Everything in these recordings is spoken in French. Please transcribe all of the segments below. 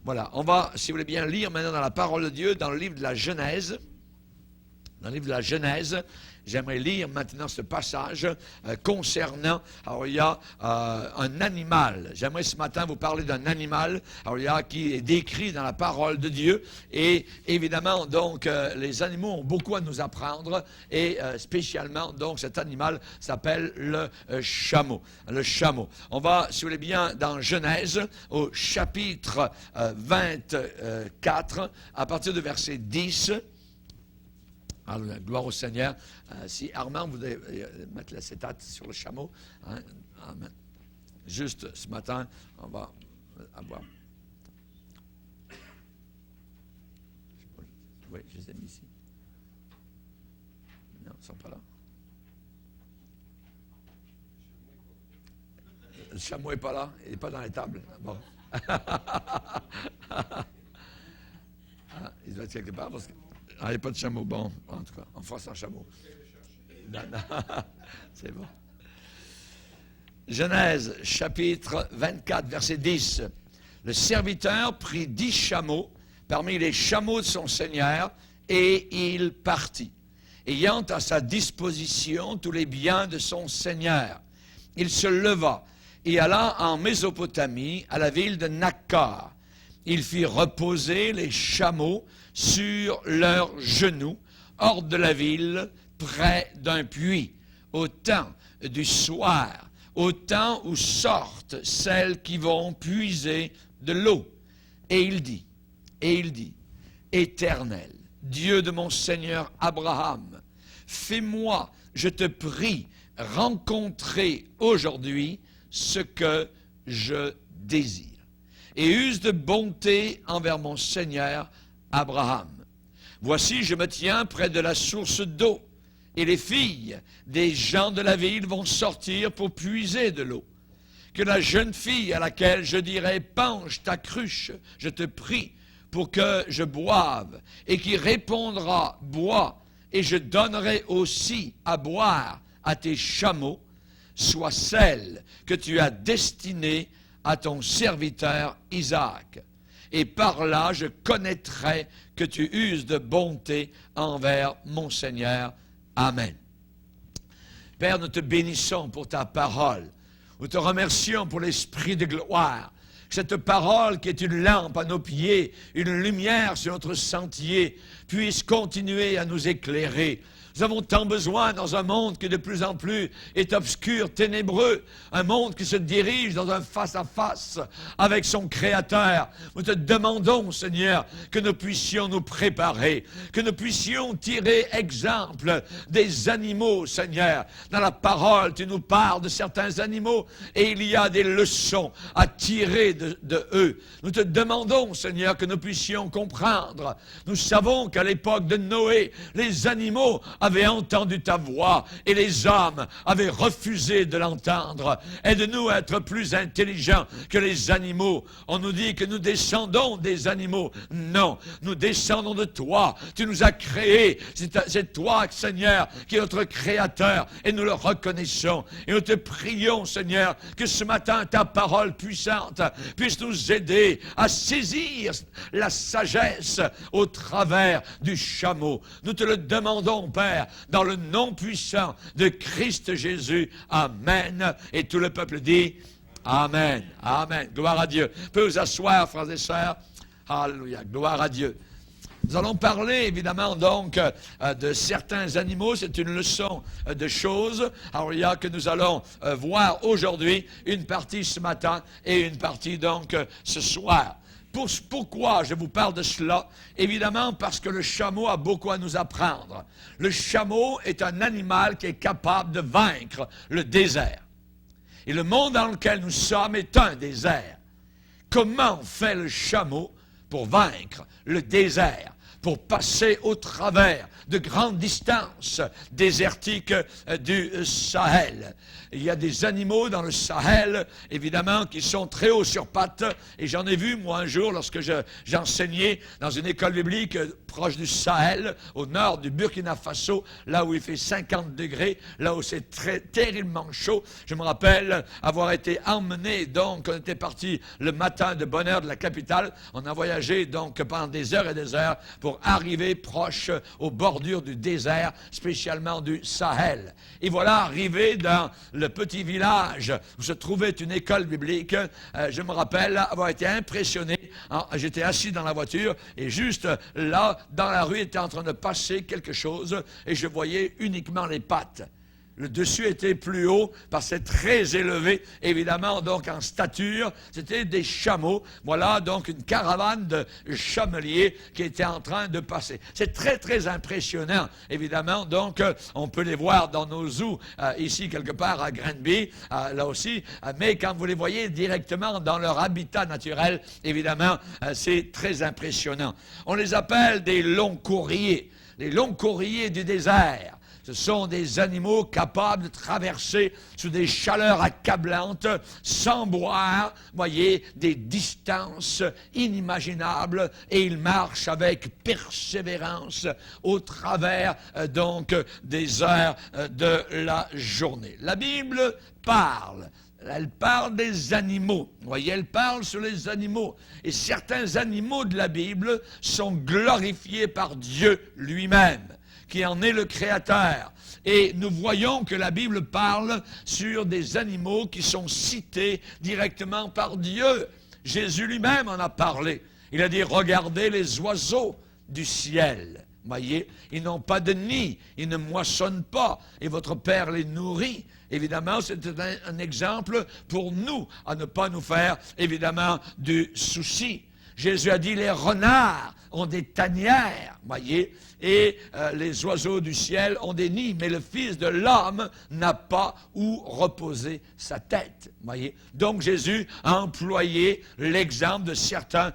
Voilà, on va, si vous voulez bien, lire maintenant dans la parole de Dieu, dans le livre de la Genèse. Dans le livre de la Genèse, j'aimerais lire maintenant ce passage concernant, alors il y a un animal. J'aimerais ce matin vous parler d'un animal, alors il y a qui est décrit dans la parole de Dieu. Et évidemment, donc, les animaux ont beaucoup à nous apprendre. Et spécialement, donc, cet animal s'appelle le chameau. Le chameau. On va, si vous voulez bien, dans Genèse, au chapitre 24, à partir du verset 10. Alléluia, gloire au Seigneur. Si Armand voudrait mettre l'acétate sur le chameau, hein, amen. Juste ce matin, on va avoir. Oui, je les ai mis ici. Non, ils ne sont pas là. Le chameau n'est pas là, il n'est pas dans les tables. Bon. Il doit être quelque part parce que. Ah, il n'y a pas de chameau. Bon, en tout cas, on force un chameau. Non, non. C'est bon. Genèse, chapitre 24, verset 10. Le serviteur prit 10 chameaux parmi les chameaux de son seigneur et il partit, ayant à sa disposition tous les biens de son seigneur. Il se leva et alla en Mésopotamie, à la ville de Nakkar. Il fit reposer les chameaux sur leurs genoux, hors de la ville, près d'un puits, au temps du soir, au temps où sortent celles qui vont puiser de l'eau. Et il dit, Éternel, Dieu de mon Seigneur Abraham, fais-moi, je te prie, rencontrer aujourd'hui ce que je désire. Et use de bonté envers mon Seigneur Abraham. Voici, je me tiens près de la source d'eau, et les filles des gens de la ville vont sortir pour puiser de l'eau. Que la jeune fille à laquelle je dirai, penche ta cruche, je te prie, pour que je boive, et qui répondra, bois, et je donnerai aussi à boire à tes chameaux, soit celle que tu as destinée à ton serviteur Isaac. Et par là, je connaîtrai que tu uses de bonté envers mon Seigneur. Amen. Père, nous te bénissons pour ta parole. Nous te remercions pour l'esprit de gloire. Cette parole qui est une lampe à nos pieds, une lumière sur notre sentier, puisse continuer à nous éclairer. Nous avons tant besoin dans un monde qui de plus en plus est obscur, ténébreux, un monde qui se dirige dans un face-à-face avec son Créateur. Nous te demandons, Seigneur, que nous puissions nous préparer, que nous puissions tirer exemple des animaux, Seigneur. Dans la parole, tu nous parles de certains animaux et il y a des leçons à tirer de eux. Nous te demandons, Seigneur, que nous puissions comprendre. Nous savons qu'à l'époque de Noé, les animaux avaient entendu ta voix et les hommes avaient refusé de l'entendre. Aide-nous à être plus intelligents que les animaux. On nous dit que nous descendons des animaux. Non, nous descendons de toi. Tu nous as créés. C'est toi, Seigneur, qui est notre Créateur et nous le reconnaissons. Et nous te prions, Seigneur, que ce matin ta parole puissante puisse nous aider à saisir la sagesse au travers du chameau. Nous te le demandons, Père, dans le nom puissant de Christ Jésus. Amen. Et tout le peuple dit Amen. Amen. Gloire à Dieu. Vous pouvez vous asseoir, frères et sœurs. Alléluia. Gloire à Dieu. Nous allons parler, évidemment, donc, de certains animaux. C'est une leçon de choses. Alors, il y a que nous allons voir aujourd'hui, une partie ce matin et une partie, donc, ce soir. Pourquoi je vous parle de cela? Évidemment, parce que le chameau a beaucoup à nous apprendre. Le chameau est un animal qui est capable de vaincre le désert. Et le monde dans lequel nous sommes est un désert. Comment fait le chameau pour vaincre le désert? pour passer au travers de grandes distances désertiques du Sahel. Il y a des animaux dans le Sahel, évidemment, qui sont très hauts sur pattes. Et j'en ai vu, moi, un jour, lorsque j'enseignais dans une école biblique proche du Sahel, au nord du Burkina Faso, là où il fait 50 degrés, là où c'est terriblement chaud. Je me rappelle avoir été emmené, donc, on était parti le matin de bonne heure de la capitale. On a voyagé, donc, pendant des heures et des heures pour arriver proche aux bordures du désert, spécialement du Sahel. Et voilà, arrivé dans le petit village où se trouvait une école biblique, je me rappelle avoir été impressionné. J'étais assis dans la voiture et juste là, dans la rue, était en train de passer quelque chose et je voyais uniquement les pattes. Le dessus était plus haut parce que c'est très élevé, évidemment, donc en stature. C'était des chameaux. Voilà, donc une caravane de chameliers qui était en train de passer. C'est très, très impressionnant, évidemment. Donc, on peut les voir dans nos zoos, ici, quelque part, à Granby, là aussi. Mais quand vous les voyez directement dans leur habitat naturel, évidemment, c'est très impressionnant. On les appelle des longs courriers. Les longs courriers du désert. Ce sont des animaux capables de traverser sous des chaleurs accablantes, sans boire, voyez, des distances inimaginables, et ils marchent avec persévérance au travers, donc, des heures de la journée. La Bible parle. Elle parle des animaux. Vous voyez, elle parle sur les animaux. Et certains animaux de la Bible sont glorifiés par Dieu lui-même, qui en est le créateur. Et nous voyons que la Bible parle sur des animaux qui sont cités directement par Dieu. Jésus lui-même en a parlé. Il a dit, regardez les oiseaux du ciel. Vous voyez, ils n'ont pas de nid, ils ne moissonnent pas, et votre Père les nourrit. Évidemment, c'est un exemple pour nous, à ne pas nous faire, évidemment, du souci. Jésus a dit, les renards ont des tanières, voyez, et les oiseaux du ciel ont des nids, mais le Fils de l'homme n'a pas où reposer sa tête, voyez. Donc Jésus a employé l'exemple de certains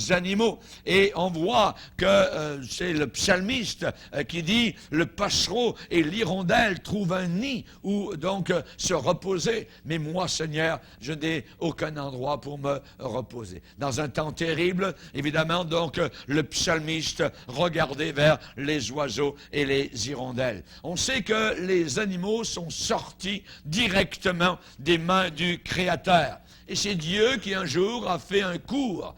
animaux, et on voit que c'est le psalmiste qui dit, le passereau et l'hirondelle trouvent un nid où donc se reposer, mais moi, Seigneur, je n'ai aucun endroit pour me reposer. Dans un temps terrible, évidemment, donc, le psalmiste regardait vers les oiseaux et les hirondelles. On sait que les animaux sont sortis directement des mains du Créateur. Et c'est Dieu qui un jour a fait un cours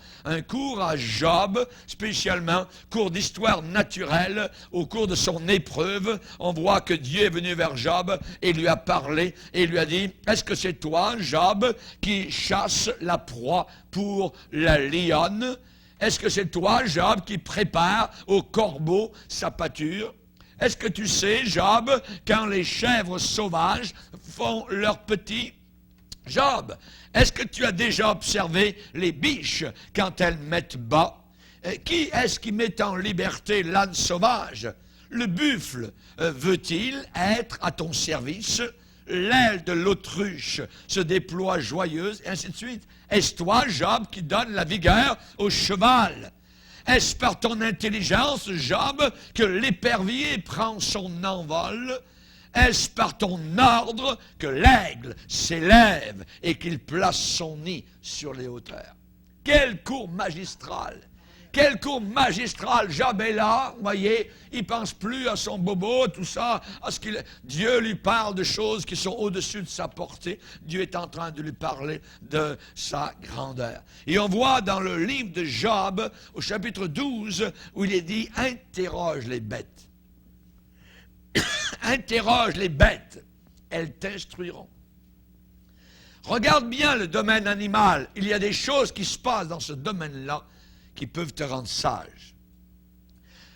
à Job, spécialement, cours d'histoire naturelle. Au cours de son épreuve, on voit que Dieu est venu vers Job et lui a parlé et lui a dit, est-ce que c'est toi, Job, qui chasse la proie pour la lionne? Est-ce que c'est toi, Job, qui prépare au corbeau sa pâture? Est-ce que tu sais, Job, quand les chèvres sauvages font leurs petits? Job, est-ce que tu as déjà observé les biches quand elles mettent bas? Qui est-ce qui met en liberté l'âne sauvage? Le buffle veut-il être à ton service? L'aile de l'autruche se déploie joyeuse, et ainsi de suite. Est-ce toi, Job, qui donne la vigueur au cheval? Est-ce par ton intelligence, Job, que l'épervier prend son envol? Est-ce par ton ordre que l'aigle s'élève et qu'il place son nid sur les hauteurs? Quel cours magistral! Quel cours magistral! Job est là, vous voyez, il ne pense plus à son bobo, tout ça, Dieu lui parle de choses qui sont au-dessus de sa portée. Dieu est en train de lui parler de sa grandeur. Et on voit dans le livre de Job, au chapitre 12, où il est dit, interroge les bêtes. Interroge les bêtes, elles t'instruiront. Regarde bien le domaine animal. Il y a des choses qui se passent dans ce domaine-là qui peuvent te rendre sage.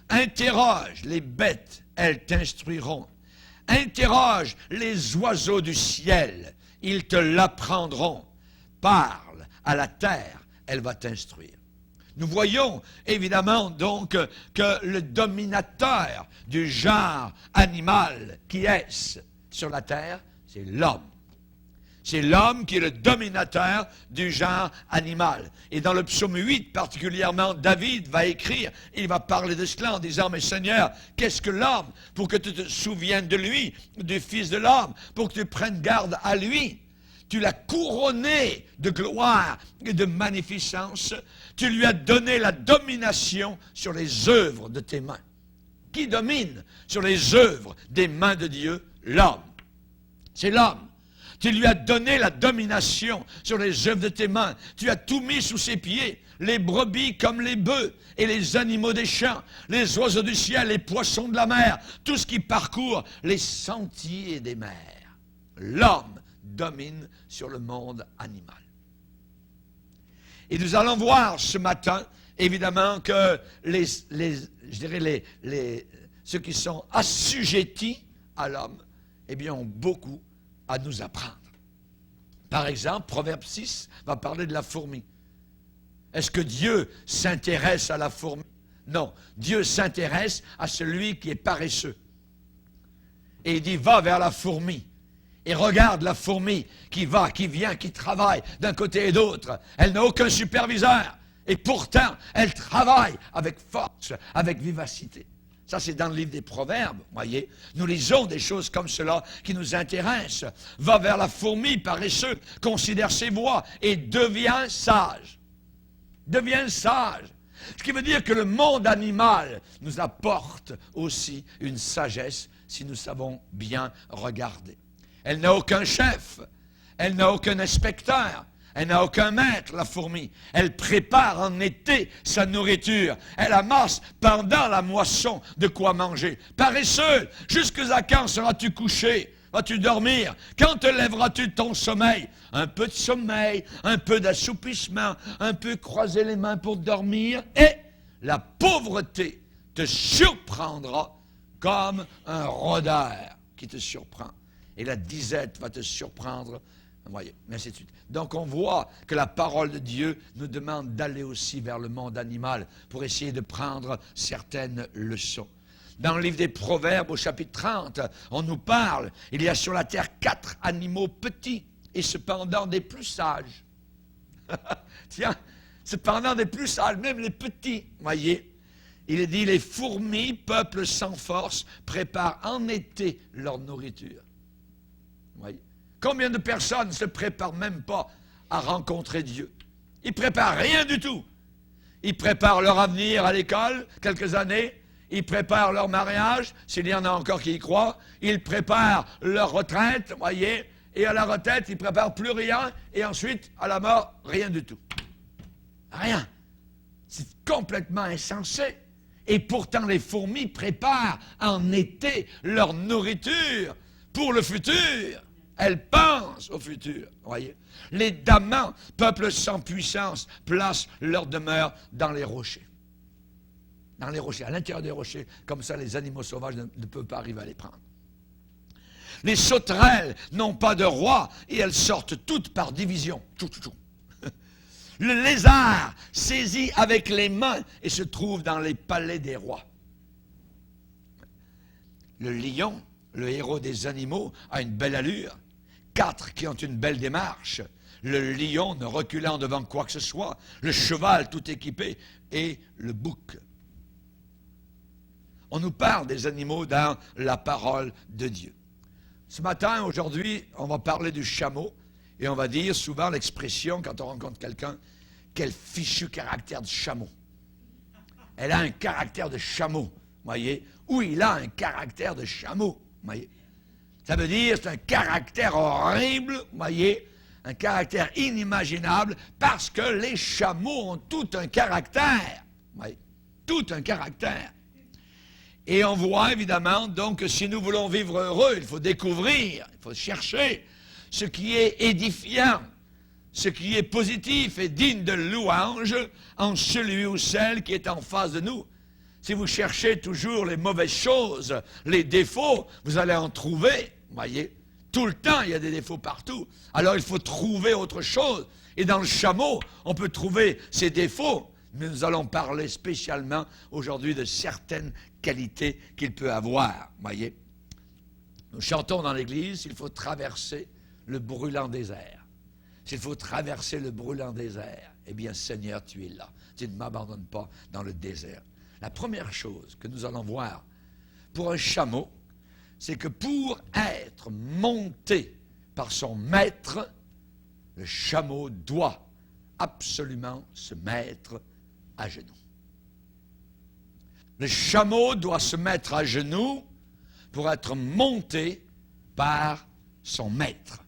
Interroge les bêtes, elles t'instruiront. Interroge les oiseaux du ciel, ils te l'apprendront. Parle à la terre, elle va t'instruire. Nous voyons évidemment donc que le dominateur du genre animal, qui est-ce sur la terre? C'est l'homme. C'est l'homme qui est le dominateur du genre animal. Et dans le psaume 8, particulièrement, David va écrire, il va parler de cela en disant, mais Seigneur, qu'est-ce que l'homme pour que tu te souviennes de lui, du Fils de l'homme, pour que tu prennes garde à lui? Tu l'as couronné de gloire et de magnificence. Tu lui as donné la domination sur les œuvres de tes mains. Qui domine sur les œuvres des mains de Dieu? L'homme. C'est l'homme. Tu lui as donné la domination sur les œuvres de tes mains. Tu as tout mis sous ses pieds, les brebis comme les bœufs et les animaux des champs, les oiseaux du ciel, les poissons de la mer, tout ce qui parcourt les sentiers des mers. L'homme domine sur le monde animal. Et nous allons voir ce matin, évidemment, que ceux qui sont assujettis à l'homme, eh bien, ont beaucoup à nous apprendre. Par exemple, Proverbe 6 va parler de la fourmi. Est-ce que Dieu s'intéresse à la fourmi? Non, Dieu s'intéresse à celui qui est paresseux. Et il dit, va vers la fourmi. Et regarde la fourmi qui va, qui vient, qui travaille d'un côté et d'autre. Elle n'a aucun superviseur. Et pourtant, elle travaille avec force, avec vivacité. Ça, c'est dans le livre des Proverbes, voyez. Nous lisons des choses comme cela qui nous intéressent. Va vers la fourmi paresseux, considère ses voies et deviens sage. Deviens sage. Ce qui veut dire que le monde animal nous apporte aussi une sagesse si nous savons bien regarder. Elle n'a aucun chef, elle n'a aucun inspecteur, elle n'a aucun maître, la fourmi. Elle prépare en été sa nourriture. Elle amasse pendant la moisson de quoi manger. Paresseuse, jusqu'à quand seras-tu couché? Vas-tu dormir? Quand te lèveras-tu de ton sommeil? Un peu de sommeil, un peu d'assoupissement, un peu croiser les mains pour dormir. Et la pauvreté te surprendra comme un rôdeur qui te surprend. Et la disette va te surprendre, voyez, ainsi de suite. Donc on voit que la parole de Dieu nous demande d'aller aussi vers le monde animal pour essayer de prendre certaines leçons. Dans le livre des Proverbes, au chapitre 30, on nous parle, il y a sur la terre 4 animaux petits et cependant des plus sages. Tiens, cependant des plus sages, même les petits, voyez. Il est dit, les fourmis, peuple sans force, préparent en été leur nourriture. Voyez. Combien de personnes ne se préparent même pas à rencontrer Dieu? Ils ne préparent rien du tout. Ils préparent leur avenir à l'école, quelques années. Ils préparent leur mariage, s'il y en a encore qui y croient. Ils préparent leur retraite, voyez. Et à la retraite, ils ne préparent plus rien. Et ensuite, à la mort, rien du tout. Rien. C'est complètement insensé. Et pourtant, les fourmis préparent en été leur nourriture pour le futur. Elles pensent au futur, voyez. Les damans, peuple sans puissance, placent leur demeure dans les rochers. Dans les rochers, à l'intérieur des rochers. Comme ça, les animaux sauvages ne peuvent pas arriver à les prendre. Les sauterelles n'ont pas de roi et elles sortent toutes par division. Le lézard saisit avec les mains et se trouve dans les palais des rois. Le lion, le héros des animaux, a une belle allure. 4 qui ont une belle démarche. Le lion ne reculant devant quoi que ce soit. Le cheval tout équipé et le bouc. On nous parle des animaux dans la parole de Dieu. Ce matin, aujourd'hui, on va parler du chameau et on va dire souvent l'expression quand on rencontre quelqu'un, quel fichu caractère de chameau. Elle a un caractère de chameau, voyez. Ou il a un caractère de chameau, voyez. Ça veut dire c'est un caractère horrible, voyez, un caractère inimaginable, parce que les chameaux ont tout un caractère, voyez, tout un caractère. Et on voit évidemment donc que si nous voulons vivre heureux, il faut découvrir, il faut chercher ce qui est édifiant, ce qui est positif et digne de louange en celui ou celle qui est en face de nous. Si vous cherchez toujours les mauvaises choses, les défauts, vous allez en trouver, voyez. Tout le temps, il y a des défauts partout. Alors il faut trouver autre chose. Et dans le chameau, on peut trouver ses défauts. Mais nous allons parler spécialement aujourd'hui de certaines qualités qu'il peut avoir, voyez. Nous chantons dans l'église, il faut traverser le brûlant désert, s'il faut traverser le brûlant désert, eh bien, Seigneur, tu es là. Tu ne m'abandonnes pas dans le désert. La première chose que nous allons voir pour un chameau, c'est que pour être monté par son maître, le chameau doit absolument se mettre à genoux. Le chameau doit se mettre à genoux pour être monté par son maître.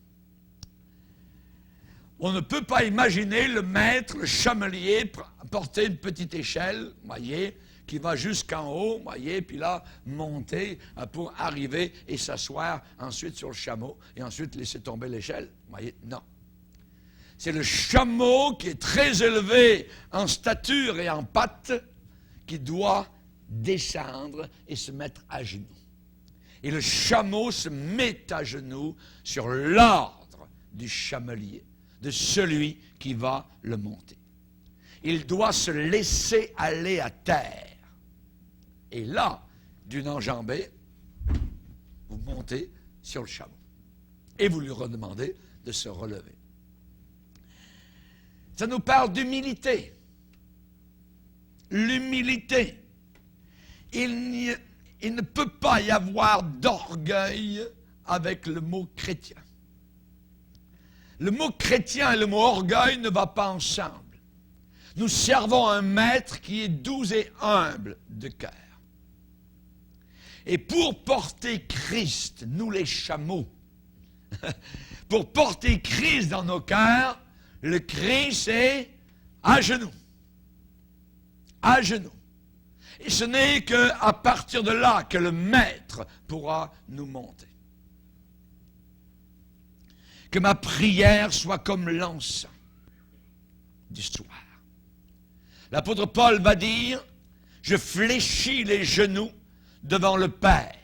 On ne peut pas imaginer le maître, le chamelier, porter une petite échelle, voyez, qui va jusqu'en haut, voyez, puis là, monter pour arriver et s'asseoir ensuite sur le chameau et ensuite laisser tomber l'échelle. Voyez, non. C'est le chameau qui est très élevé en stature et en pattes qui doit descendre et se mettre à genoux. Et le chameau se met à genoux sur l'ordre du chamelier, de celui qui va le monter. Il doit se laisser aller à terre. Et là, d'une enjambée, vous montez sur le chameau. Et vous lui redemandez de se relever. Ça nous parle d'humilité. L'humilité. Il ne peut pas y avoir d'orgueil avec le mot chrétien. Le mot chrétien et le mot orgueil ne vont pas ensemble. Nous servons un maître qui est doux et humble de cœur. Et pour porter Christ, nous les chameaux, pour porter Christ dans nos cœurs, le Christ est à genoux. À genoux. Et ce n'est qu'à partir de là que le maître pourra nous monter. Que ma prière soit comme l'encens du soir. L'apôtre Paul va dire, je fléchis les genoux devant le Père.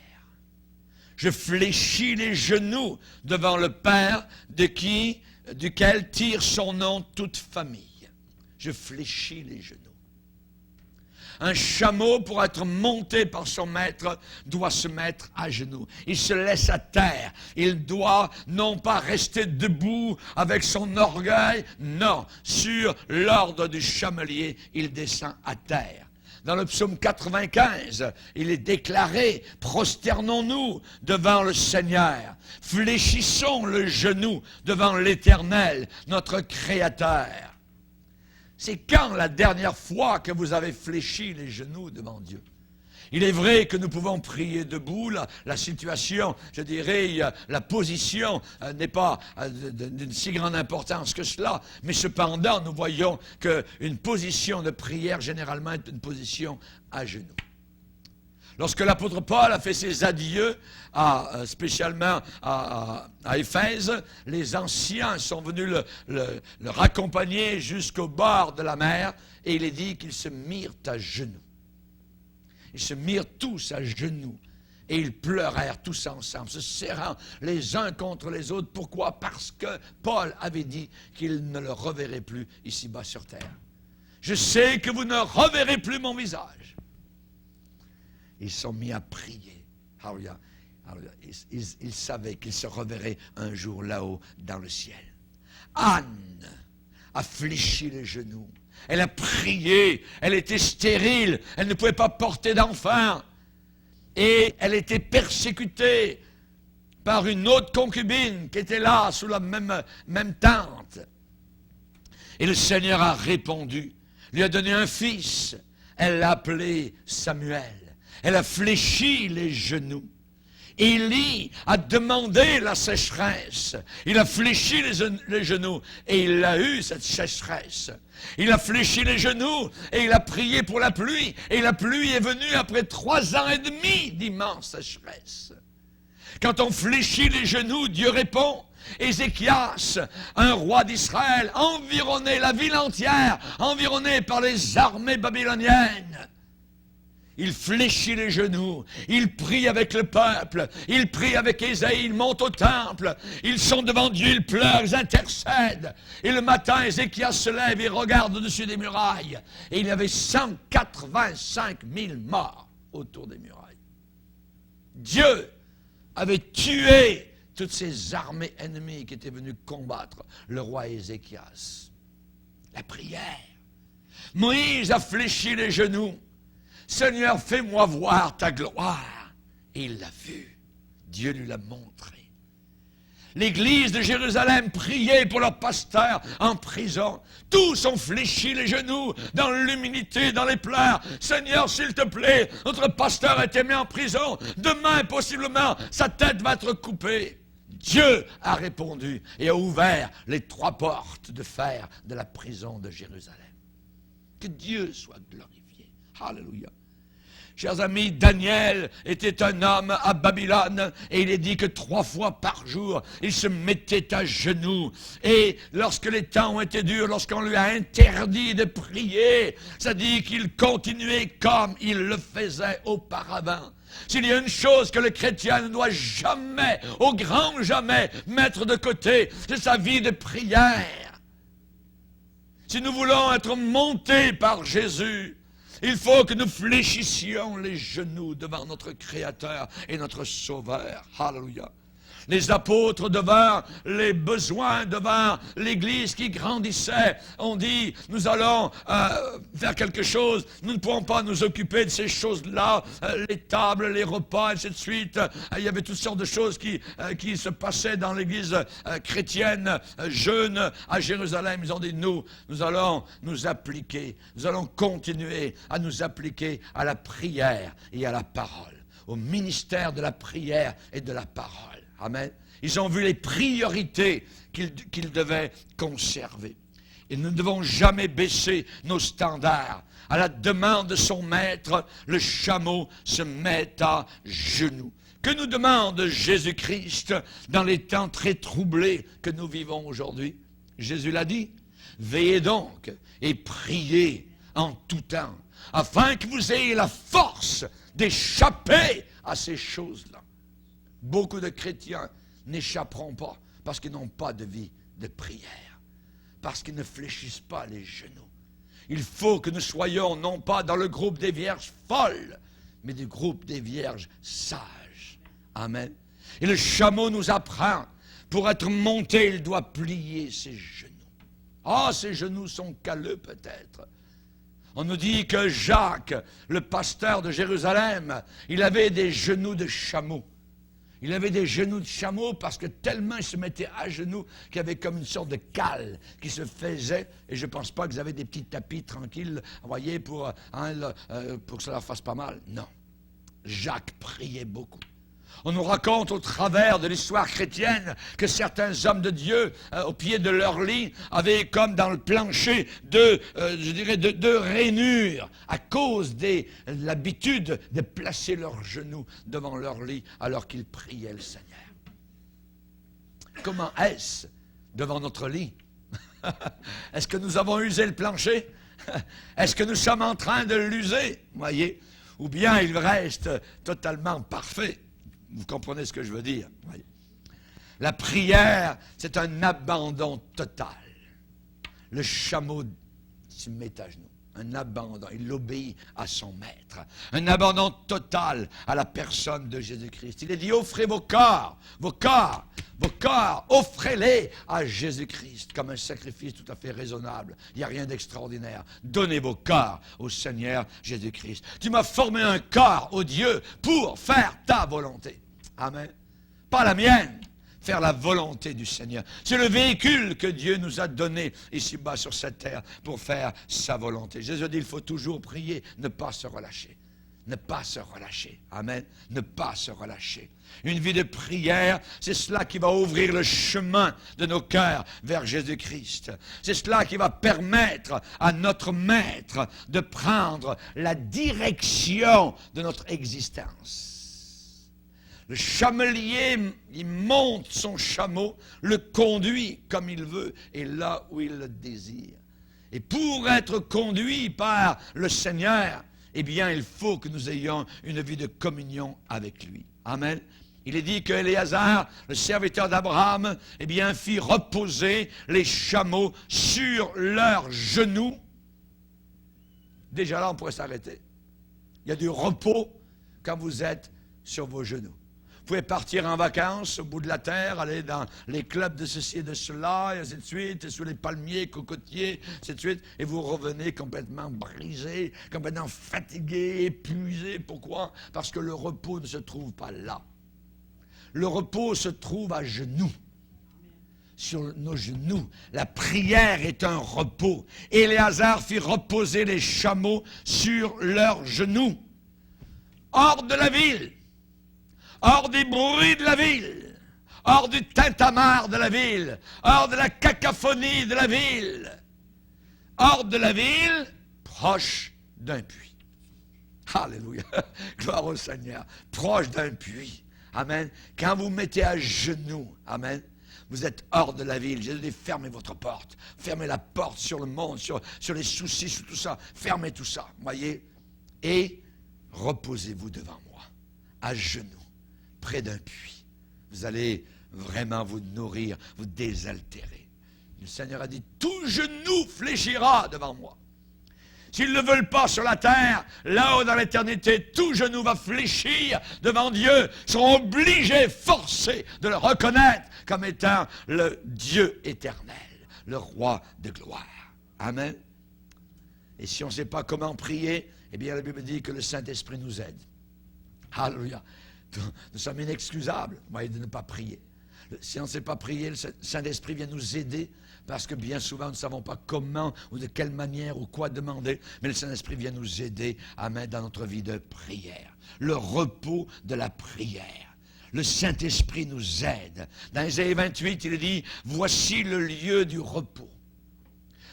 Je fléchis les genoux devant le Père duquel tire son nom toute famille. Je fléchis les genoux. Un chameau, pour être monté par son maître, doit se mettre à genoux. Il se laisse à terre. Il doit non pas rester debout avec son orgueil, non, sur l'ordre du chamelier, il descend à terre. Dans le psaume 95, il est déclaré, prosternons-nous devant le Seigneur, fléchissons le genou devant l'Éternel, notre Créateur. C'est quand la dernière fois que vous avez fléchi les genoux devant Dieu? Il est vrai que nous pouvons prier debout, la situation, je dirais, la position n'est pas d'une si grande importance que cela, mais cependant, nous voyons qu'une position de prière, généralement, est une position à genoux. Lorsque l'apôtre Paul a fait ses adieux, spécialement à Éphèse, les anciens sont venus le raccompagner jusqu'au bord de la mer, et il est dit qu'ils se mirent à genoux. Ils se mirent tous à genoux, et ils pleurèrent tous ensemble, se serrant les uns contre les autres. Pourquoi? Parce que Paul avait dit qu'il ne le reverrait plus ici-bas sur terre. Je sais que vous ne reverrez plus mon visage. Ils sont mis à prier. Alléluia. Ils savaient qu'ils se reverraient un jour là-haut dans le ciel. Anne a fléchi les genoux. Elle a prié. Elle était stérile. Elle ne pouvait pas porter d'enfant. Et elle était persécutée par une autre concubine qui était là sous la même tente. Et le Seigneur a répondu, lui a donné un fils. Elle l'a appelé Samuel. Elle a fléchi les genoux. Élie a demandé la sécheresse. Il a fléchi les genoux et il a eu cette sécheresse. Il a fléchi les genoux et il a prié pour la pluie. Et la pluie est venue après 3 ans et demi d'immense sécheresse. Quand on fléchit les genoux, Dieu répond. Ézéchias, un roi d'Israël, environné, la ville entière, environné par les armées babyloniennes. Il fléchit les genoux, il prie avec le peuple, il prie avec Ésaïe, il monte au temple, ils sont devant Dieu, ils pleurent, ils intercèdent. Et le matin, Ézéchias se lève et regarde au-dessus des murailles. Et il y avait 185 000 morts autour des murailles. Dieu avait tué toutes ces armées ennemies qui étaient venues combattre le roi Ézéchias. La prière. Moïse a fléchi les genoux. Seigneur, fais-moi voir ta gloire. Et il l'a vu. Dieu lui l'a montré. L'église de Jérusalem priait pour leur pasteur en prison. Tous ont fléchi les genoux dans l'humilité, dans les pleurs. Seigneur, s'il te plaît, notre pasteur a été mis en prison. Demain, possiblement, sa tête va être coupée. Dieu a répondu et a ouvert les 3 portes de fer de la prison de Jérusalem. Que Dieu soit glorifié. Alléluia. Chers amis, Daniel était un homme à Babylone et il est dit que 3 fois par jour, il se mettait à genoux. Et lorsque les temps ont été durs, lorsqu'on lui a interdit de prier, ça dit qu'il continuait comme il le faisait auparavant. S'il y a une chose que le chrétien ne doit jamais, au grand jamais, mettre de côté, c'est sa vie de prière. Si nous voulons être montés par Jésus, il faut que nous fléchissions les genoux devant notre Créateur et notre Sauveur. Alléluia. Les apôtres devant les besoins, devant l'Église qui grandissait, ont dit, nous allons faire quelque chose, nous ne pouvons pas nous occuper de ces choses-là, les tables, les repas, ainsi de suite. Il y avait toutes sortes de choses qui se passaient dans l'Église chrétienne jeune à Jérusalem. Ils ont dit, nous allons nous appliquer, nous allons continuer à nous appliquer à la prière et à la parole, au ministère de la prière et de la parole. Amen. Ils ont vu les priorités qu'ils devaient conserver. Et nous ne devons jamais baisser nos standards. À la demande de son maître, le chameau se met à genoux. Que nous demande Jésus-Christ dans les temps très troublés que nous vivons aujourd'hui? Jésus l'a dit. Veillez donc et priez en tout temps, afin que vous ayez la force d'échapper à ces choses-là. Beaucoup de chrétiens n'échapperont pas parce qu'ils n'ont pas de vie de prière, parce qu'ils ne fléchissent pas les genoux. Il faut que nous soyons non pas dans le groupe des vierges folles, mais du groupe des vierges sages. Amen. Et le chameau nous apprend, pour être monté, il doit plier ses genoux. Ah, ses genoux sont calleux peut-être. On nous dit que Jacques, le pasteur de Jérusalem, il avait des genoux de chameau. Il avait des genoux de chameau parce que tellement il se mettait à genoux qu'il y avait comme une sorte de cale qui se faisait. Et je ne pense pas qu'ils avaient des petits tapis tranquilles, vous voyez, pour que ça leur fasse pas mal. Non. Jacques priait beaucoup. On nous raconte au travers de l'histoire chrétienne que certains hommes de Dieu, au pied de leur lit, avaient comme dans le plancher deux rainures à cause de l'habitude de placer leurs genoux devant leur lit alors qu'ils priaient le Seigneur. Comment est-ce devant notre lit? Est-ce que nous avons usé le plancher? Est-ce que nous sommes en train de l'user? Voyez? Ou bien il reste totalement parfait? Vous comprenez ce que je veux dire? Oui. La prière, c'est un abandon total. Le chameau se met à genoux. Un abandon. Il obéit à son maître. Un abandon total à la personne de Jésus-Christ. Il est dit, offrez vos corps, offrez-les à Jésus-Christ comme un sacrifice tout à fait raisonnable. Il n'y a rien d'extraordinaire. Donnez vos corps au Seigneur Jésus-Christ. Tu m'as formé un corps, ô Dieu, pour faire ta volonté. Amen. Pas la mienne. Faire la volonté du Seigneur. C'est le véhicule que Dieu nous a donné ici-bas sur cette terre pour faire sa volonté. Jésus dit, il faut toujours prier, ne pas se relâcher. Ne pas se relâcher. Amen. Ne pas se relâcher. Une vie de prière, c'est cela qui va ouvrir le chemin de nos cœurs vers Jésus-Christ. C'est cela qui va permettre à notre Maître de prendre la direction de notre existence. Le chamelier, il monte son chameau, le conduit comme il veut et là où il le désire. Et pour être conduit par le Seigneur, eh bien, il faut que nous ayons une vie de communion avec lui. Amen. Il est dit que Éléazar, le serviteur d'Abraham, eh bien, fit reposer les chameaux sur leurs genoux. Déjà là, on pourrait s'arrêter. Il y a du repos quand vous êtes sur vos genoux. Vous pouvez partir en vacances au bout de la terre, aller dans les clubs de ceci et de cela, et ainsi de suite, et sous les palmiers, cocotiers, ainsi de suite, et vous revenez complètement brisé, complètement fatigué, épuisé. Pourquoi? Parce que le repos ne se trouve pas là. Le repos se trouve à genoux. Sur nos genoux. La prière est un repos. Éléazar fit reposer les chameaux sur leurs genoux. Hors de la ville, hors des bruits de la ville, hors du tintamarre de la ville, hors de la cacophonie de la ville, hors de la ville, proche d'un puits. Alléluia, gloire au Seigneur, proche d'un puits. Amen. Quand vous mettez à genoux, amen, vous êtes hors de la ville. Jésus dit, fermez votre porte. Fermez la porte sur le monde, sur les soucis, sur tout ça. Fermez tout ça, voyez. Et reposez-vous devant moi, à genoux, près d'un puits. Vous allez vraiment vous nourrir, vous désaltérer. Le Seigneur a dit, tout genou fléchira devant moi. S'ils ne veulent pas sur la terre, là-haut dans l'éternité, tout genou va fléchir devant Dieu, seront obligés, forcés de le reconnaître comme étant le Dieu éternel, le roi de gloire. Amen. Et si on ne sait pas comment prier, eh bien la Bible dit que le Saint-Esprit nous aide. Alléluia. Nous sommes inexcusables, de ne pas prier. Si on ne sait pas prier, le Saint-Esprit vient nous aider parce que bien souvent, nous ne savons pas comment ou de quelle manière ou quoi demander, mais le Saint-Esprit vient nous aider à mettre dans notre vie de prière. Le repos de la prière. Le Saint-Esprit nous aide. Dans Ésaïe 28, il est dit, voici le lieu du repos.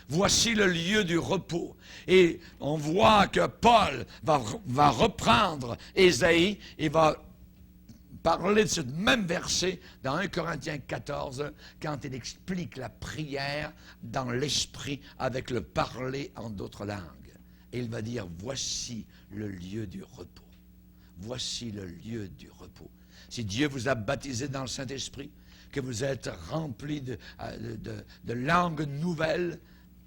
Voici le lieu du repos. Et on voit que Paul va reprendre Ésaïe et va parler de ce même verset dans 1 Corinthiens 14, quand il explique la prière dans l'esprit avec le parler en d'autres langues. Et il va dire, voici le lieu du repos. Voici le lieu du repos. Si Dieu vous a baptisé dans le Saint-Esprit, que vous êtes remplis de langues nouvelles,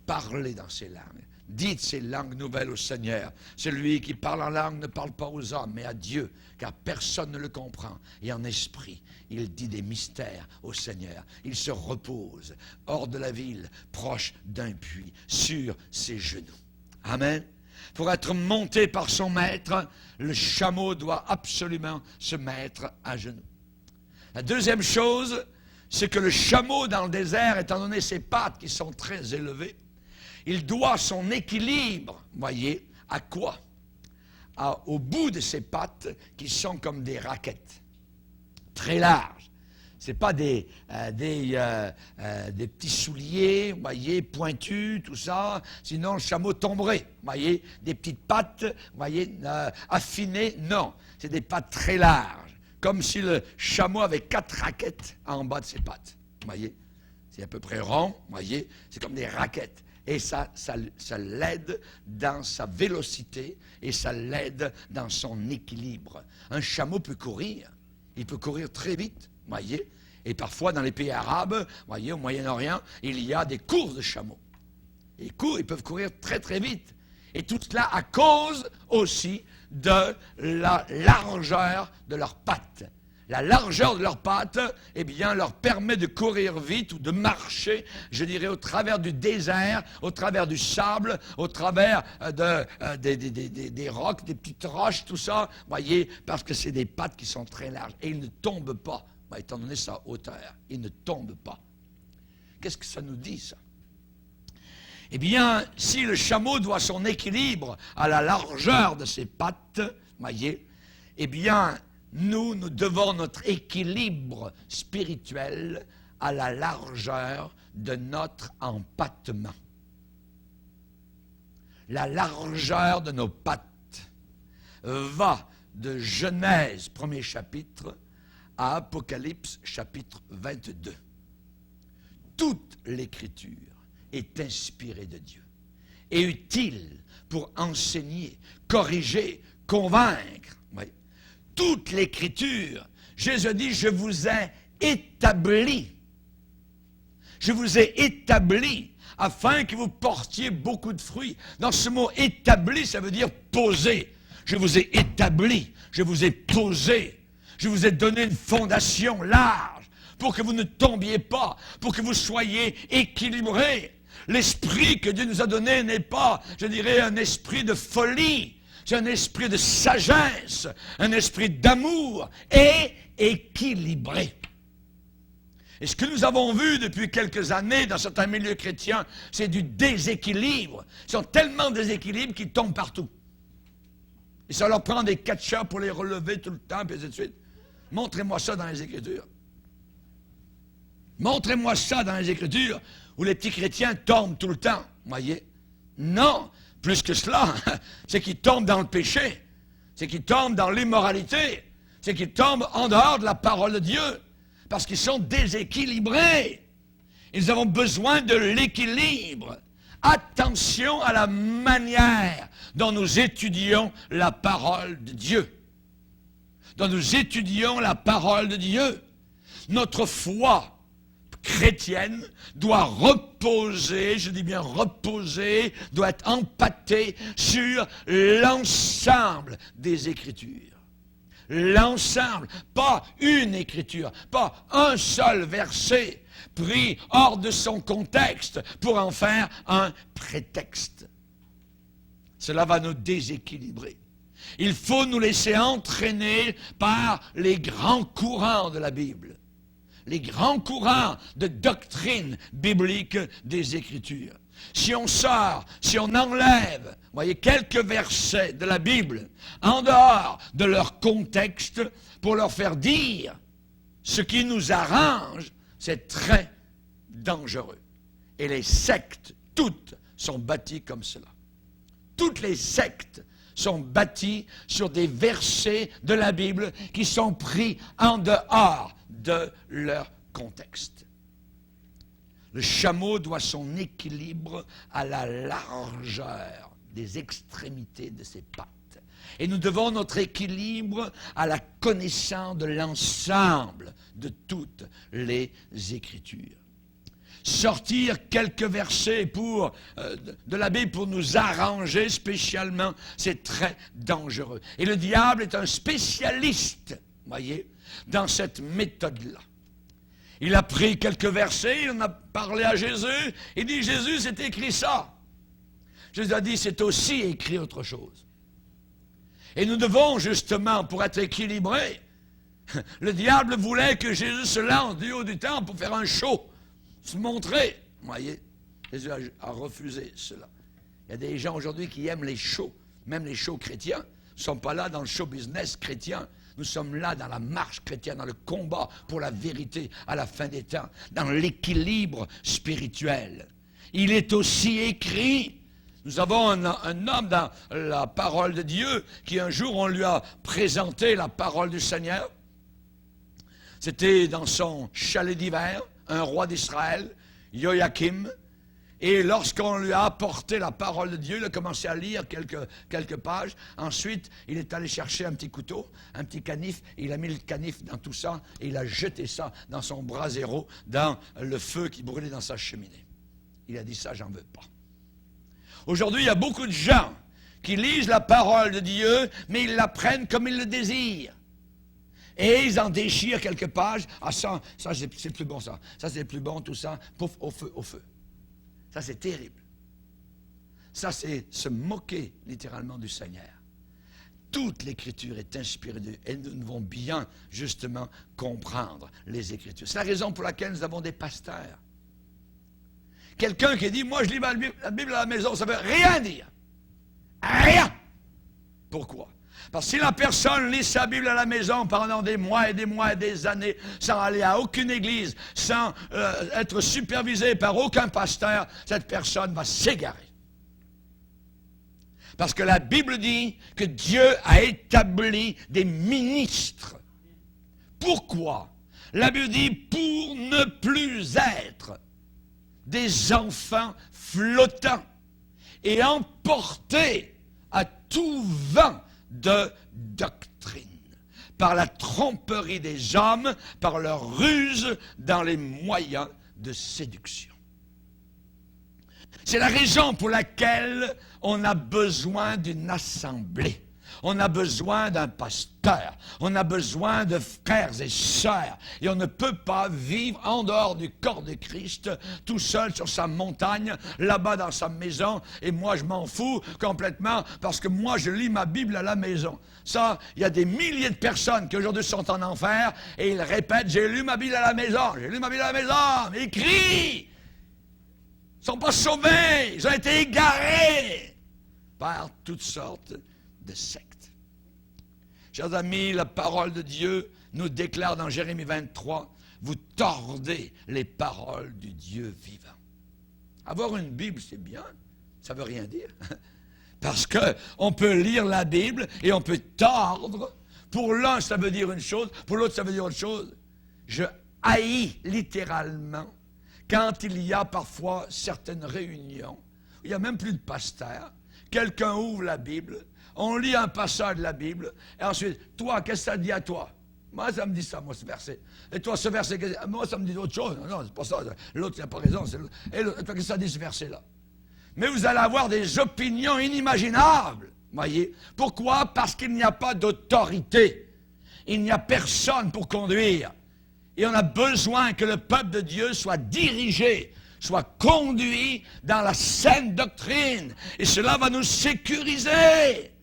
parlez dans ces langues. Dites ces langues nouvelles au Seigneur. Celui qui parle en langue ne parle pas aux hommes, mais à Dieu, car personne ne le comprend. Et en esprit, il dit des mystères au Seigneur. Il se repose hors de la ville, proche d'un puits, sur ses genoux. Amen. Pour être monté par son maître, le chameau doit absolument se mettre à genoux. La deuxième chose, c'est que le chameau dans le désert, étant donné ses pattes qui sont très élevées, il doit son équilibre, voyez, à quoi? Au bout de ses pattes qui sont comme des raquettes, très larges. Ce n'est pas des petits souliers, voyez, pointus, tout ça, sinon le chameau tomberait, voyez, des petites pattes, voyez, affinées, non, c'est des pattes très larges, comme si le chameau avait 4 raquettes en bas de ses pattes, voyez, c'est à peu près rond, voyez, c'est comme des raquettes. Et ça l'aide dans sa vélocité et ça l'aide dans son équilibre. Un chameau peut courir. Il peut courir très vite, voyez. Et parfois, dans les pays arabes, voyez, au Moyen-Orient, il y a des courses de chameaux. Ils peuvent courir très, très vite. Et tout cela à cause aussi de la largeur de leurs pattes. La largeur de leurs pattes, eh bien, leur permet de courir vite ou de marcher, je dirais, au travers du désert, au travers du sable, au travers des rocs, des petites roches, tout ça, voyez, parce que c'est des pattes qui sont très larges. Et ils ne tombent pas, étant donné sa hauteur. Ils ne tombent pas. Qu'est-ce que ça nous dit, ça? Eh bien, si le chameau doit son équilibre à la largeur de ses pattes, voyez, eh bien, nous devons notre équilibre spirituel à la largeur de notre empattement. La largeur de nos pattes va de Genèse, premier chapitre, à Apocalypse, chapitre 22. Toute l'Écriture est inspirée de Dieu et utile pour enseigner, corriger, convaincre. Oui. Toute l'Écriture, Jésus dit, je vous ai établi. Je vous ai établi afin que vous portiez beaucoup de fruits. Dans ce mot établi, ça veut dire poser. Je vous ai établi, je vous ai posé. Je vous ai donné une fondation large pour que vous ne tombiez pas, pour que vous soyez équilibrés. L'esprit que Dieu nous a donné n'est pas, je dirais, un esprit de folie. C'est un esprit de sagesse, un esprit d'amour et équilibré. Et ce que nous avons vu depuis quelques années dans certains milieux chrétiens, c'est du déséquilibre. Ils sont tellement déséquilibrés qu'ils tombent partout. Et ça leur prend des catchers pour les relever tout le temps, puis ainsi de suite. Montrez-moi ça dans les Écritures. Montrez-moi ça dans les Écritures, où les petits chrétiens tombent tout le temps. Voyez? Non, plus que cela, c'est qu'ils tombent dans le péché, c'est qu'ils tombent dans l'immoralité, c'est qu'ils tombent en dehors de la parole de Dieu, parce qu'ils sont déséquilibrés. Ils avons besoin de l'équilibre. Attention à la manière dont nous étudions la parole de Dieu. Dont nous étudions la parole de Dieu. Notre foi chrétienne doit reposer, je dis bien reposer, doit être empâtée sur l'ensemble des Écritures. L'ensemble, pas une écriture, pas un seul verset pris hors de son contexte pour en faire un prétexte. Cela va nous déséquilibrer. Il faut nous laisser entraîner par les grands courants de la Bible, les grands courants de doctrine biblique des Écritures. Si on sort, si on enlève, voyez, quelques versets de la Bible en dehors de leur contexte pour leur faire dire ce qui nous arrange, c'est très dangereux. Et les sectes, toutes, sont bâties comme cela. Toutes les sectes sont bâties sur des versets de la Bible qui sont pris en dehors de leur contexte. Le chameau doit son équilibre à la largeur des extrémités de ses pattes. Et nous devons notre équilibre à la connaissance de l'ensemble de toutes les Écritures. Sortir quelques versets de la Bible pour nous arranger spécialement, c'est très dangereux. Et le diable est un spécialiste, voyez, dans cette méthode-là. Il a pris quelques versets, il en a parlé à Jésus, il dit, Jésus, c'est écrit ça. Jésus a dit, c'est aussi écrit autre chose. Et nous devons, justement, pour être équilibrés, le diable voulait que Jésus se lance du haut du temple pour faire un show, se montrer. Vous voyez, Jésus a refusé cela. Il y a des gens aujourd'hui qui aiment les shows, même les shows chrétiens. Nous ne sommes pas là dans le show business chrétien. Nous sommes là dans la marche chrétienne, dans le combat pour la vérité à la fin des temps, dans l'équilibre spirituel. Il est aussi écrit, nous avons un homme dans la parole de Dieu qui un jour on lui a présenté la parole du Seigneur. C'était dans son chalet d'hiver, un roi d'Israël, Joachim. Et lorsqu'on lui a apporté la parole de Dieu, il a commencé à lire quelques pages. Ensuite, il est allé chercher un petit couteau, un petit canif. Il a mis le canif dans tout ça et il a jeté ça dans son brasero, dans le feu qui brûlait dans sa cheminée. Il a dit ça, j'en veux pas. Aujourd'hui, il y a beaucoup de gens qui lisent la parole de Dieu, mais ils la prennent comme ils le désirent. Et ils en déchirent quelques pages. Ah, ça c'est plus bon, ça. Ça, c'est plus bon, tout ça. Pouf, au feu, au feu. Ça, c'est terrible. Ça, c'est se moquer littéralement du Seigneur. Toute l'Écriture est inspirée de Dieu et nous devons bien, justement, comprendre les Écritures. C'est la raison pour laquelle nous avons des pasteurs. Quelqu'un qui dit, moi, je lis la Bible à la maison, ça ne veut rien dire. Rien. Pourquoi? Parce que si la personne lit sa Bible à la maison pendant des mois et des années, sans aller à aucune église, sans être supervisée par aucun pasteur, cette personne va s'égarer. Parce que la Bible dit que Dieu a établi des ministres. Pourquoi? La Bible dit pour ne plus être des enfants flottants et emportés à tout vent de doctrine, par la tromperie des hommes, par leur ruse dans les moyens de séduction. C'est la raison pour laquelle on a besoin d'une assemblée. On a besoin d'un pasteur. On a besoin de frères et sœurs. Et on ne peut pas vivre en dehors du corps de Christ, tout seul sur sa montagne, là-bas dans sa maison. Et moi, je m'en fous complètement parce que moi, je lis ma Bible à la maison. Ça, il y a des milliers de personnes qui aujourd'hui sont en enfer et ils répètent, j'ai lu ma Bible à la maison, j'ai lu ma Bible à la maison. Mais ils crient. Ils ne sont pas sauvés. Ils ont été égarés par toutes sortes de sectes. Chers amis, la parole de Dieu nous déclare dans Jérémie 23, vous tordez les paroles du Dieu vivant. Avoir une Bible, c'est bien, ça ne veut rien dire. Parce qu'on peut lire la Bible et on peut tordre. Pour l'un, ça veut dire une chose, pour l'autre, ça veut dire autre chose. Je haïs littéralement quand il y a parfois certaines réunions, où il n'y a même plus de pasteur, quelqu'un ouvre la Bible, on lit un passage de la Bible, et ensuite, toi, qu'est-ce que ça dit à toi? Moi, ça me dit ça, moi, ce verset. Et toi, ce verset, moi, ça me dit autre chose. Non, c'est pas ça. L'autre, il n'a pas raison. Et toi, qu'est-ce que ça dit, ce verset-là? Mais vous allez avoir des opinions inimaginables, voyez. Pourquoi? Parce qu'il n'y a pas d'autorité. Il n'y a personne pour conduire. Et on a besoin que le peuple de Dieu soit dirigé, soit conduit dans la saine doctrine. Et cela va nous sécuriser.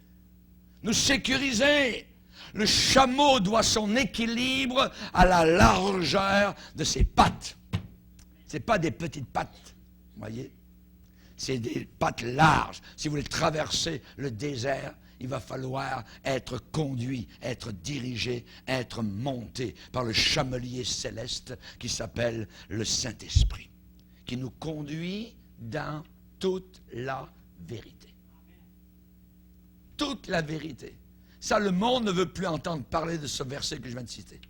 Nous sécuriser. Le chameau doit son équilibre à la largeur de ses pattes. Ce n'est pas des petites pattes, voyez. C'est des pattes larges. Si vous voulez traverser le désert, il va falloir être conduit, être dirigé, être monté par le chamelier céleste qui s'appelle le Saint-Esprit, qui nous conduit dans toute la vérité. Toute la vérité. Ça, le monde ne veut plus entendre parler de ce verset que je viens de citer.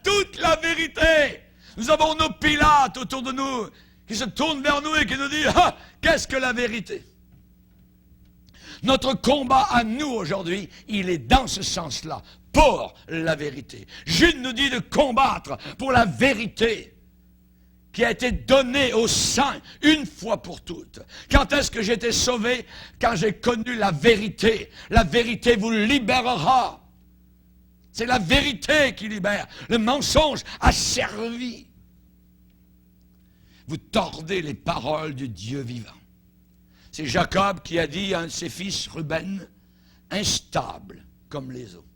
Toute la vérité! Nous avons nos Pilates autour de nous qui se tournent vers nous et qui nous disent qu'est-ce que la vérité? Notre combat à nous aujourd'hui, il est dans ce sens-là, pour la vérité. Jude nous dit de combattre pour la vérité qui a été donnée aux saints une fois pour toutes. Quand est-ce que j'ai été sauvé? Quand j'ai connu la vérité. La vérité vous libérera. C'est la vérité qui libère. Le mensonge a servi. Vous tordez les paroles du Dieu vivant. C'est Jacob qui a dit à un de ses fils, Ruben, instable comme les eaux.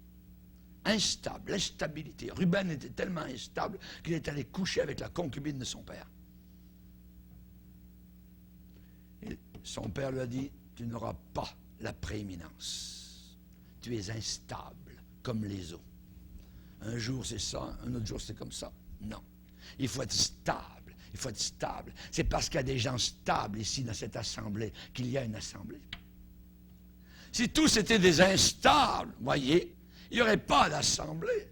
Instable, l'instabilité. Ruben était tellement instable qu'il est allé coucher avec la concubine de son père. Et son père lui a dit, tu n'auras pas la prééminence. Tu es instable comme les eaux. Un jour c'est ça, un autre jour c'est comme ça. Non, il faut être stable. Il faut être stable. C'est parce qu'il y a des gens stables ici dans cette assemblée qu'il y a une assemblée. Si tous étaient des instables, voyez, il n'y aurait pas d'assemblée.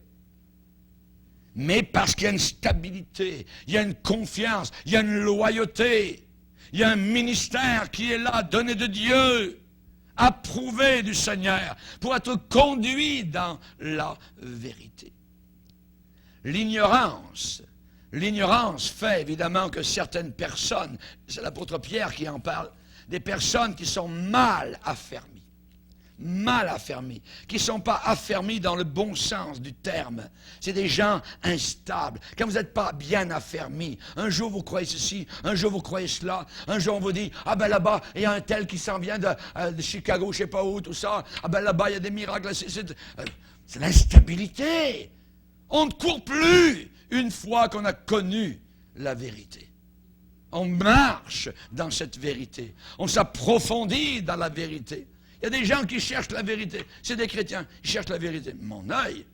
Mais parce qu'il y a une stabilité, il y a une confiance, il y a une loyauté, il y a un ministère qui est là, donné de Dieu, approuvé du Seigneur, pour être conduit dans la vérité. L'ignorance fait évidemment que certaines personnes, c'est l'apôtre Pierre qui en parle, des personnes qui sont mal affermies, qui ne sont pas affermis dans le bon sens du terme. C'est des gens instables. Quand vous n'êtes pas bien affermis, un jour vous croyez ceci, un jour vous croyez cela, un jour on vous dit, ah ben là-bas, il y a un tel qui s'en vient de Chicago, je ne sais pas où, tout ça, ah ben là-bas, il y a des miracles, c'est l'instabilité. On ne court plus une fois qu'on a connu la vérité. On marche dans cette vérité. On s'approfondit dans la vérité. Il y a des gens qui cherchent la vérité. C'est des chrétiens, ils cherchent la vérité. Mon œil,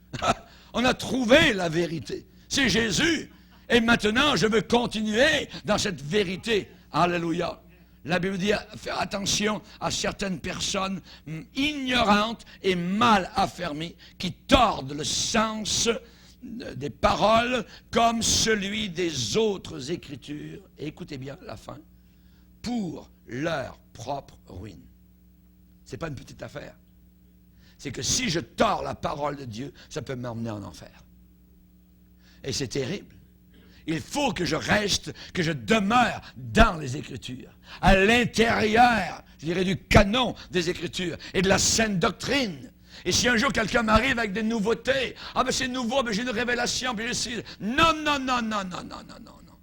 on a trouvé la vérité. C'est Jésus. Et maintenant, je veux continuer dans cette vérité. Alléluia. La Bible dit, faire attention à certaines personnes ignorantes et mal affermies qui tordent le sens des paroles comme celui des autres Écritures. Et écoutez bien la fin. Pour leur propre ruine. Ce n'est pas une petite affaire. C'est que si je tords la parole de Dieu, ça peut m'emmener en enfer. Et c'est terrible. Il faut que je reste, que je demeure dans les Écritures. À l'intérieur, je dirais du canon des Écritures et de la saine doctrine. Et si un jour quelqu'un m'arrive avec des nouveautés, ah ben c'est nouveau, ben j'ai une révélation, puis je suis... Non, non, non, non, non, non, non, non, non.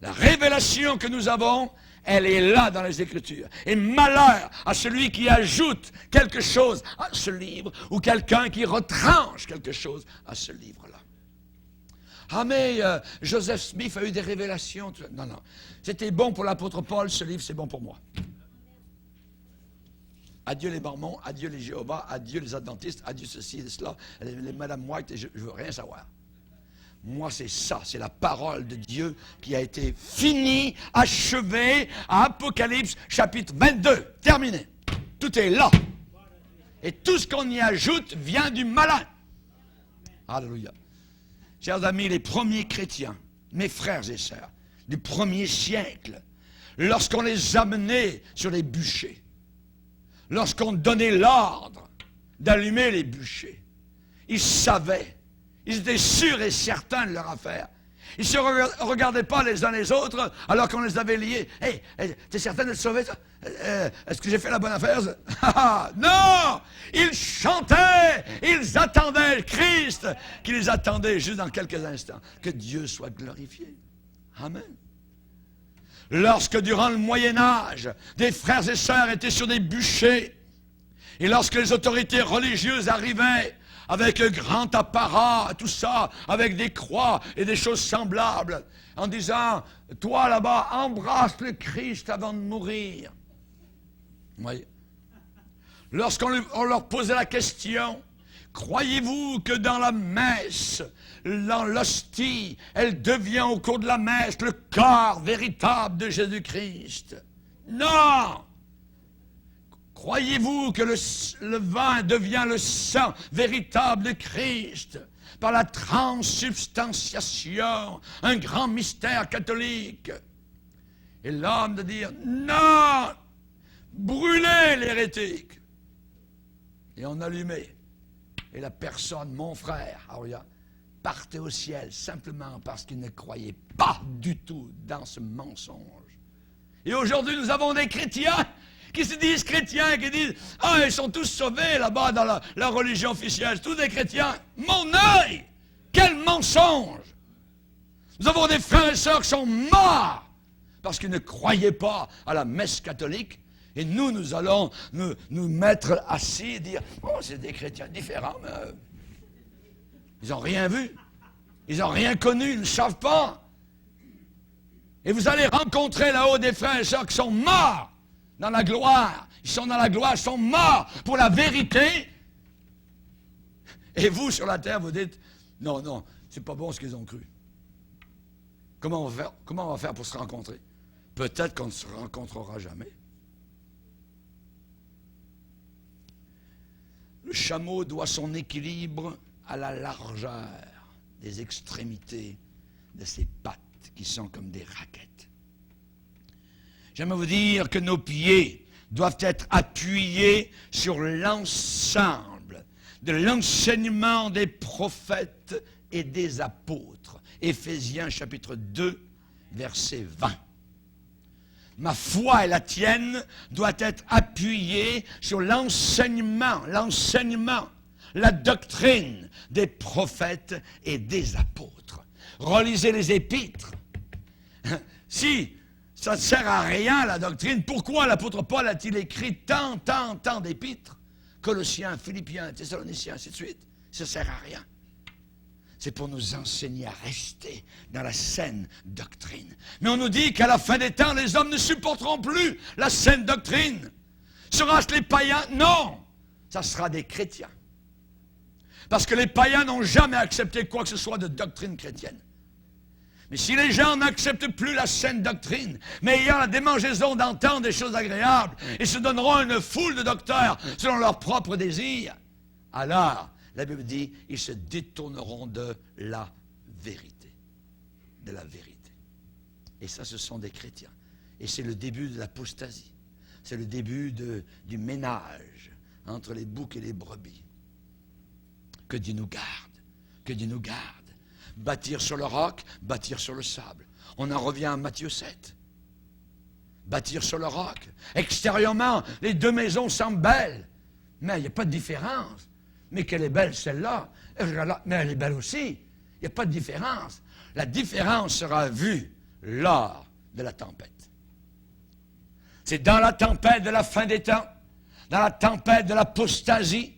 La révélation que nous avons, elle est là dans les Écritures. Et malheur à celui qui ajoute quelque chose à ce livre, ou quelqu'un qui retranche quelque chose à ce livre-là. Ah mais Joseph Smith a eu des révélations. Non, non. C'était bon pour l'apôtre Paul, ce livre, c'est bon pour moi. Adieu les Mormons, adieu les Jéhovah, adieu les Adventistes, adieu ceci et cela, les Madame White, je ne veux rien savoir. Moi, c'est ça, c'est la parole de Dieu qui a été finie, achevée à Apocalypse chapitre 22. Terminé. Tout est là. Et tout ce qu'on y ajoute vient du malin. Alléluia. Chers amis, les premiers chrétiens, mes frères et sœurs, du premier siècle, lorsqu'on les amenait sur les bûchers, lorsqu'on donnait l'ordre d'allumer les bûchers, ils savaient, ils étaient sûrs et certains de leur affaire. Ils ne se regardaient pas les uns les autres alors qu'on les avait liés. « Hey, t'es certain de te sauver, toi? Est-ce que j'ai fait la bonne affaire? » Non! Ils chantaient, ils attendaient le Christ qui les attendait juste dans quelques instants. Que Dieu soit glorifié. Amen. Lorsque durant le Moyen-Âge, des frères et sœurs étaient sur des bûchers, et lorsque les autorités religieuses arrivaient avec un grand apparat, tout ça, avec des croix et des choses semblables, en disant, toi là-bas, embrasse le Christ avant de mourir. Oui. Lorsqu'on leur posait la question, croyez-vous que dans la messe, dans l'hostie, elle devient au cours de la messe le corps véritable de Jésus-Christ? Non! Croyez-vous que le vin devient le sang véritable de Christ par la transsubstantiation, un grand mystère catholique? Et l'homme de dire, non! Brûlez l'hérétique! Et on allumait. Et la personne, mon frère, partait au ciel simplement parce qu'il ne croyait pas du tout dans ce mensonge. Et aujourd'hui, nous avons des chrétiens qui se disent chrétiens, qui disent « Ah, ils sont tous sauvés là-bas dans la religion officielle, tous des chrétiens. » Mon œil! Quel mensonge! Nous avons des frères et sœurs qui sont morts parce qu'ils ne croyaient pas à la messe catholique. Et nous allons nous mettre assis et dire « Oh, c'est des chrétiens différents, mais ils n'ont rien vu. Ils n'ont rien connu, ils ne savent pas. » Et vous allez rencontrer là-haut des frères et sœurs qui sont morts dans la gloire. Ils sont dans la gloire, ils sont morts pour la vérité. Et vous, sur la terre, vous dites, non, non, c'est pas bon ce qu'ils ont cru. Comment on va faire pour se rencontrer? Peut-être qu'on ne se rencontrera jamais. Le chameau doit son équilibre à la largeur des extrémités de ses pattes, qui sont comme des raquettes. J'aimerais vous dire que nos pieds doivent être appuyés sur l'ensemble de l'enseignement des prophètes et des apôtres. Éphésiens chapitre 2, verset 20. Ma foi et la tienne doit être appuyée sur l'enseignement, la doctrine des prophètes et des apôtres. Relisez les épîtres. Si ça ne sert à rien, la doctrine, pourquoi l'apôtre Paul a-t-il écrit tant d'épîtres? Colossiens, Philippiens, Thessaloniciens, ainsi de suite. Ça ne sert à rien. C'est pour nous enseigner à rester dans la saine doctrine. Mais on nous dit qu'à la fin des temps, les hommes ne supporteront plus la saine doctrine. Sera-ce les païens? Non! Ça sera des chrétiens. Parce que les païens n'ont jamais accepté quoi que ce soit de doctrine chrétienne. Mais si les gens n'acceptent plus la saine doctrine, mais ayant la démangeaison d'entendre des choses agréables, et se donneront une foule de docteurs selon leurs propres désirs, alors, la Bible dit, ils se détourneront de la vérité. De la vérité. Et ça, ce sont des chrétiens. Et c'est le début de l'apostasie. C'est le début du ménage entre les boucs et les brebis. Que Dieu nous garde. Que Dieu nous garde. Bâtir sur le roc, bâtir sur le sable. On en revient à Matthieu 7. bâtir sur le roc. Extérieurement, les deux maisons semblent belles, mais il n'y a pas de différence. Mais qu'elle est belle, celle-là, mais elle est belle aussi. Il n'y a pas de différence. La différence sera vue lors de la tempête. C'est dans la tempête de la fin des temps, dans la tempête de l'apostasie,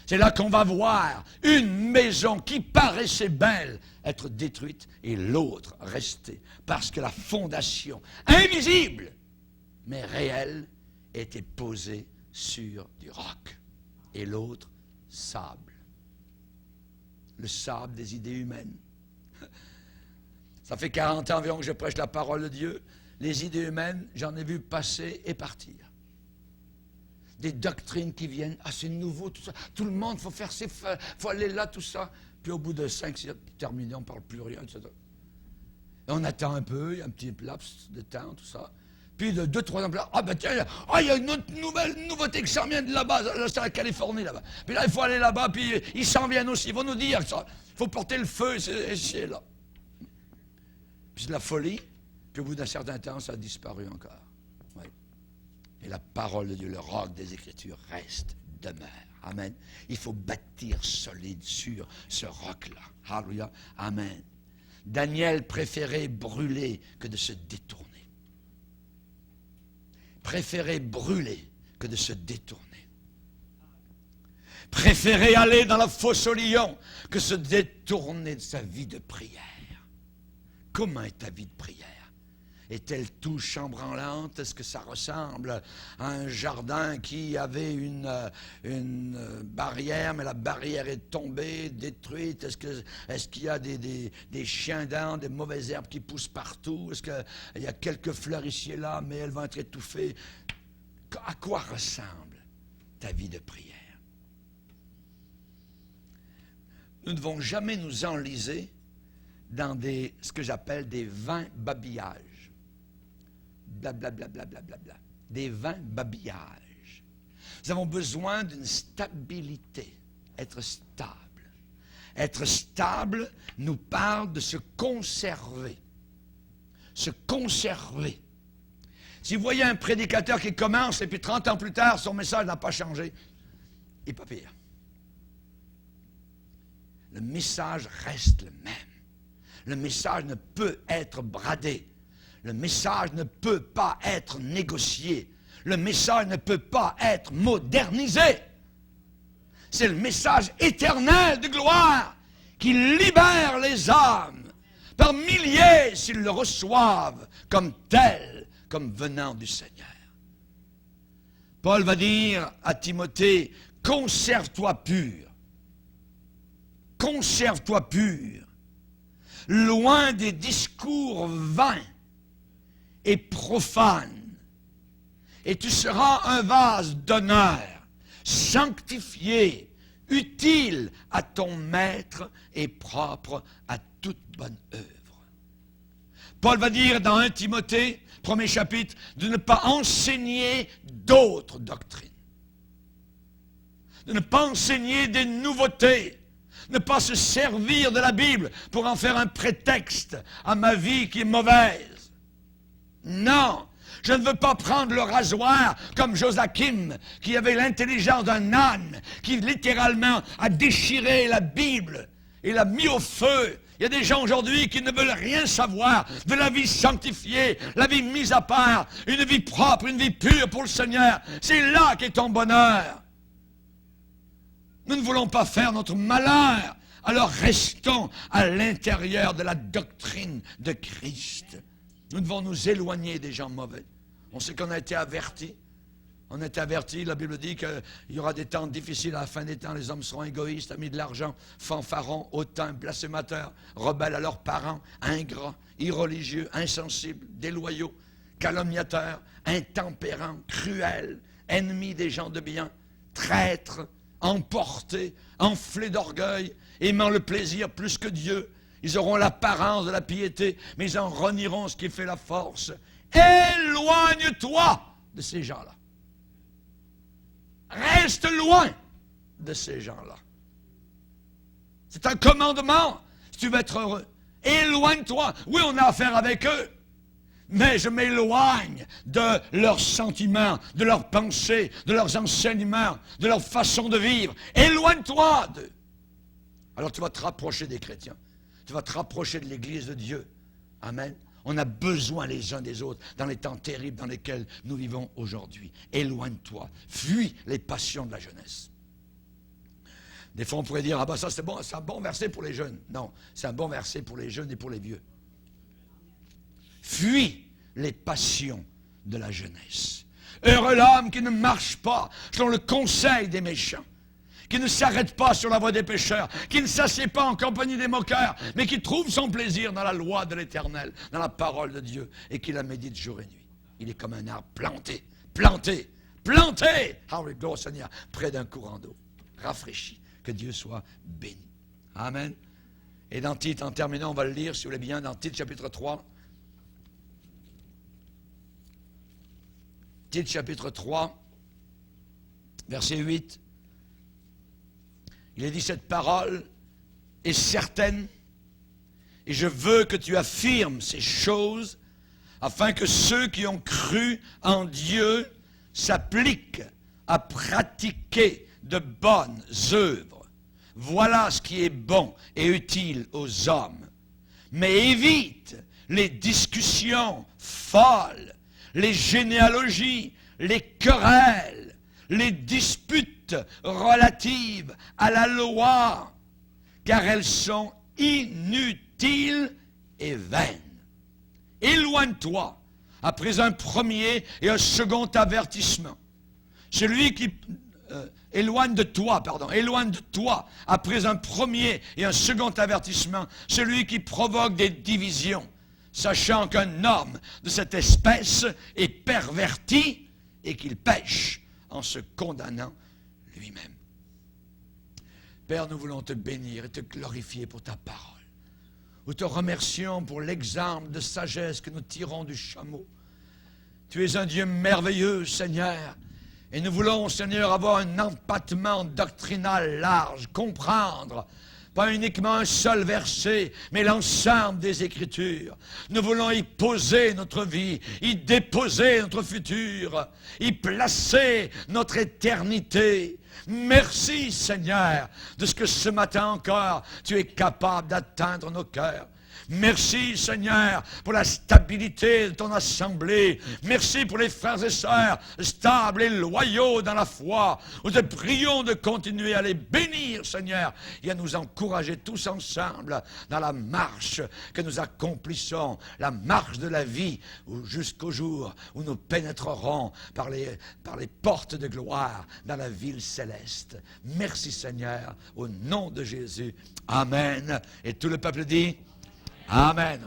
c'est là qu'on va voir une maison qui paraissait belle être détruite et l'autre rester. Parce que la fondation invisible, mais réelle, était posée sur du roc. Et l'autre, sable. Le sable des idées humaines. Ça fait 40 ans environ que je prêche la parole de Dieu. Les idées humaines, j'en ai vu passer et partir. Des doctrines qui viennent, ah c'est nouveau, tout ça. Tout le monde, il faut faire ses feux, il faut aller là, tout ça. Puis au bout de 5-6 ans, terminé, on ne parle plus rien, etc. Et on attend un peu, il y a un petit laps de temps, tout ça. Puis de 2-3 ans plus tard, ah ben tiens, il y a une autre nouveauté qui s'en vient de là-bas, là, c'est la Californie là-bas. Puis là, il faut aller là-bas, puis ils s'en viennent aussi, ils vont nous dire ça. Il faut porter le feu, c'est là. Puis c'est de la folie, puis au bout d'un certain temps, ça a disparu encore. Oui. Et la parole de Dieu, le roc des Écritures, reste, demeure. Amen. Il faut bâtir solide sur ce roc-là. Alléluia. Amen. Daniel préférait brûler que de se détourner. Préférait brûler que de se détourner. Préférait aller dans la fosse au lion que se détourner de sa vie de prière. Comment est ta vie de prière? Est-elle tout chambranlante? Est-ce que ça ressemble à un jardin qui avait une barrière, mais la barrière est tombée, détruite? Est-ce qu'il y a des chiens dents, des mauvaises herbes qui poussent partout? Est-ce qu'il y a quelques fleurs ici et là, mais elles vont être étouffées? À quoi ressemble ta vie de prière? Nous ne devons jamais nous enliser dans ce que j'appelle des vains babillages. Blablabla, blablabla. Des vains babillages. Nous avons besoin d'une stabilité. Être stable. Être stable nous parle de se conserver. Se conserver. Si vous voyez un prédicateur qui commence et puis 30 ans plus tard, son message n'a pas changé, il n'est pas pire. Le message reste le même. Le message ne peut être bradé. Le message ne peut pas être négocié. Le message ne peut pas être modernisé. C'est le message éternel de gloire qui libère les âmes par milliers s'ils le reçoivent comme tel, comme venant du Seigneur. Paul va dire à Timothée, conserve-toi pur. Conserve-toi pur. Loin des discours vains et profanes. Et tu seras un vase d'honneur, sanctifié, utile à ton maître et propre à toute bonne œuvre. Paul va dire dans 1 Timothée, 1er chapitre, de ne pas enseigner d'autres doctrines. De ne pas enseigner des nouveautés. Ne pas se servir de la Bible pour en faire un prétexte à ma vie qui est mauvaise. Non, je ne veux pas prendre le rasoir comme Joachim, qui avait l'intelligence d'un âne, qui littéralement a déchiré la Bible et l'a mis au feu. Il y a des gens aujourd'hui qui ne veulent rien savoir de la vie sanctifiée, la vie mise à part, une vie propre, une vie pure pour le Seigneur. C'est là qu'est ton bonheur. Nous ne voulons pas faire notre malheur, alors restons à l'intérieur de la doctrine de Christ. Nous devons nous éloigner des gens mauvais. On sait qu'on a été avertis. On est avertis, la Bible dit qu'il y aura des temps difficiles à la fin des temps. Les hommes seront égoïstes, amis de l'argent, fanfarons, hautains, blasphémateurs, rebelles à leurs parents, ingrats, irreligieux, insensibles, déloyaux, calomniateurs, intempérants, cruels, ennemis des gens de bien, traîtres, emportés, enflés d'orgueil, aimant le plaisir plus que Dieu. Ils auront l'apparence de la piété, mais ils en renieront ce qui fait la force. Éloigne-toi de ces gens-là. Reste loin de ces gens-là. C'est un commandement si tu veux être heureux. Éloigne-toi. Oui, on a affaire avec eux, mais je m'éloigne de leurs sentiments, de leurs pensées, de leurs enseignements, de leur façon de vivre. Éloigne-toi d'eux. Alors tu vas te rapprocher des chrétiens. Tu vas te rapprocher de l'Église de Dieu. Amen. On a besoin les uns des autres dans les temps terribles dans lesquels nous vivons aujourd'hui. Éloigne-toi. Fuis les passions de la jeunesse. Des fois, on pourrait dire, ah ben ça c'est bon, c'est un bon verset pour les jeunes. Non, c'est un bon verset pour les jeunes et pour les vieux. Fuis les passions de la jeunesse. Heureux l'homme qui ne marche pas selon le conseil des méchants, qui ne s'arrête pas sur la voie des pécheurs, qui ne s'assied pas en compagnie des moqueurs, mais qui trouve son plaisir dans la loi de l'Éternel, dans la parole de Dieu, et qui la médite jour et nuit. Il est comme un arbre planté, gloire au Seigneur, près d'un courant d'eau, rafraîchi. Que Dieu soit béni. Amen. Et dans Tite, en terminant, on va le lire, si vous voulez bien, dans Tite chapitre 3. Tite chapitre 3, verset 8. Il est dit, cette parole est certaine, et je veux que tu affirmes ces choses, afin que ceux qui ont cru en Dieu s'appliquent à pratiquer de bonnes œuvres. Voilà ce qui est bon et utile aux hommes. Mais évite les discussions folles, les généalogies, les querelles, les disputes relatives à la loi, car elles sont inutiles et vaines. Éloigne-toi après un premier et un second avertissement. Celui qui éloigne de toi après un premier et un second avertissement, celui qui provoque des divisions, sachant qu'un homme de cette espèce est perverti et qu'il pêche en se condamnant lui-même. Père, nous voulons te bénir et te glorifier pour ta parole. Nous te remercions pour l'exemple de sagesse que nous tirons du chameau. Tu es un Dieu merveilleux, Seigneur. Et nous voulons, Seigneur, avoir un empattement doctrinal large, comprendre, pas uniquement un seul verset, mais l'ensemble des Écritures. Nous voulons y poser notre vie, y déposer notre futur, y placer notre éternité. Merci, Seigneur, de ce que ce matin encore, tu es capable d'atteindre nos cœurs. Merci, Seigneur, pour la stabilité de ton assemblée. Merci pour les frères et sœurs stables et loyaux dans la foi. Nous te prions de continuer à les bénir, Seigneur, et à nous encourager tous ensemble dans la marche que nous accomplissons, la marche de la vie, jusqu'au jour où nous pénétrerons par les portes de gloire dans la ville céleste. Merci, Seigneur, au nom de Jésus. Amen. Et tout le peuple dit Amen.